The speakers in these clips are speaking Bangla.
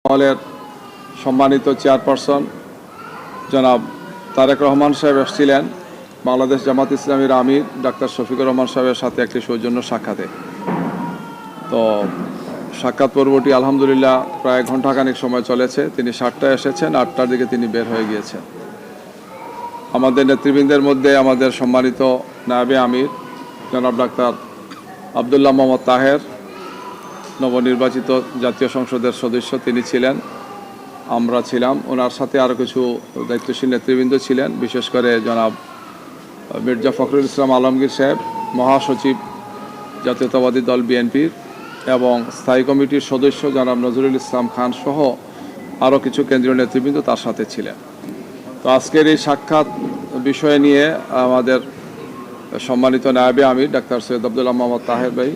মহলের সম্মানিত চেয়ারপারসন জনাব তারেক রহমান সাহেব এসেছিলেন বাংলাদেশ জামাত ইসলামীর আমির ডাক্তার শফিকুর রহমান সাহেবের সাথে একটি সৌজন্য সাক্ষাতে। তো সাক্ষাৎ পর্বটি আলহামদুলিল্লাহ প্রায় ঘণ্টাখানেক সময় চলেছে। তিনি 7টায় এসেছেন, 8টার দিকে তিনি বের হয়ে গিয়েছেন। আমাদের নেতৃবৃন্দের মধ্যে আমাদের সম্মানিত নায়েবে আমির জনাব ডাক্তার আবদুল্লাহ মোহাম্মদ তাহের, নবনির্বাচিত জাতীয় সংসদের সদস্য তিনি ছিলেন, আমরা ছিলাম। ওনার সাথে আরও কিছু দায়িত্বশীল নেতৃবৃন্দ ছিলেন, বিশেষ করে জনাব মির্জা ফখরুল ইসলাম আলমগীর সাহেব, মহাসচিব জাতীয়তাবাদী দল বিএনপির, এবং স্থায়ী কমিটির সদস্য জনাব নজরুল ইসলাম খান সহ আরও কিছু কেন্দ্রীয় নেতৃবৃন্দ তার সাথে ছিলেন। তো আজকের এই সাক্ষাৎ বিষয় নিয়ে আমাদের সম্মানিত নায়েবে আমির ডাক্তার সৈয়দ আবদুল্লাহ মোহাম্মদ তাহের ভাই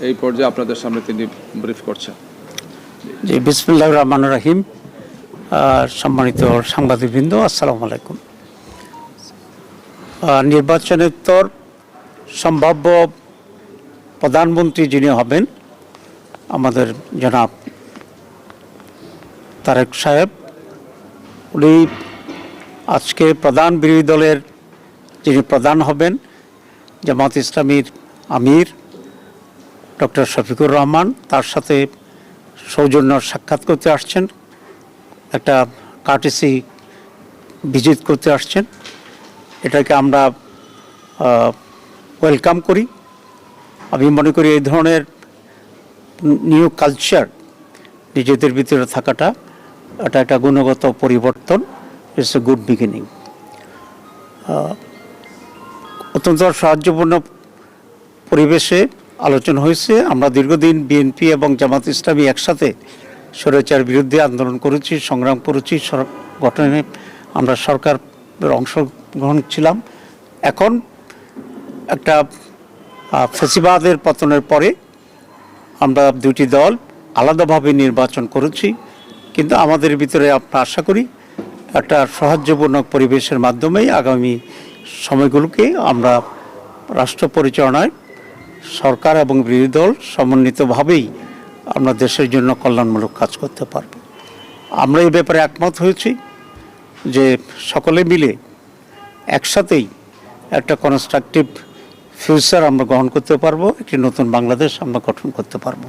এই পর্যায়ে আপনাদের সামনে তিনি ব্রিফ করছেন। জি, বিসমিল্লাহির রহমানির রহিম। সম্মানিত সাংবাদিকবৃন্দ, আসসালামু আলাইকুম। নির্বাচনোত্তর সম্ভাব্য প্রধানমন্ত্রী যিনি হবেন আমাদের জনাব তারেক সাহেব, উনি আজকে প্রধান বিরোধী দলের যিনি প্রধান হবেন জামাত ইসলামীর আমির ডক্টর শফিকুর রহমান, তার সাথে সৌজন্য সাক্ষাৎ করতে আসছেন, একটা কার্টেসি ভিজিট করতে আসছেন। এটাকে আমরা ওয়েলকাম করি। আমি মনে করি এই ধরনের নিউ কালচার নিজেদের ভিতরে থাকাটা এটা একটা গুণগত পরিবর্তন, ইটস এ গুড বিগিনিং। অত্যন্ত সাহায্যপূর্ণ পরিবেশে আলোচনা হয়েছে। আমরা দীর্ঘদিন বিএনপি এবং জামাত ইসলামী একসাথে স্বৈরাচার বিরুদ্ধে আন্দোলন করেছি, সংগ্রাম করেছি, গঠনে আমরা সরকারের অংশগ্রহণ ছিলাম। এখন একটা ফ্যাসিবাদের পতনের পরে আমরা দুটি দল আলাদাভাবে নির্বাচন করেছি, কিন্তু আমাদের ভিতরে আমরা আশা করি একটা সাহায্যপূর্ণ পরিবেশের মাধ্যমেই আগামী সময়গুলোকে আমরা রাষ্ট্র পরিচালনায় সরকার এবং বিরোধী দল সমন্বিতভাবেই আমরা দেশের জন্য কল্যাণমূলক কাজ করতে পারব। আমরা এই ব্যাপারে একমত হয়েছি যে সকলে মিলে একসাথেই একটা কনস্ট্রাকটিভ ফিউচার আমরা গ্রহণ করতে পারবো, একটি নতুন বাংলাদেশ আমরা গঠন করতে পারবো।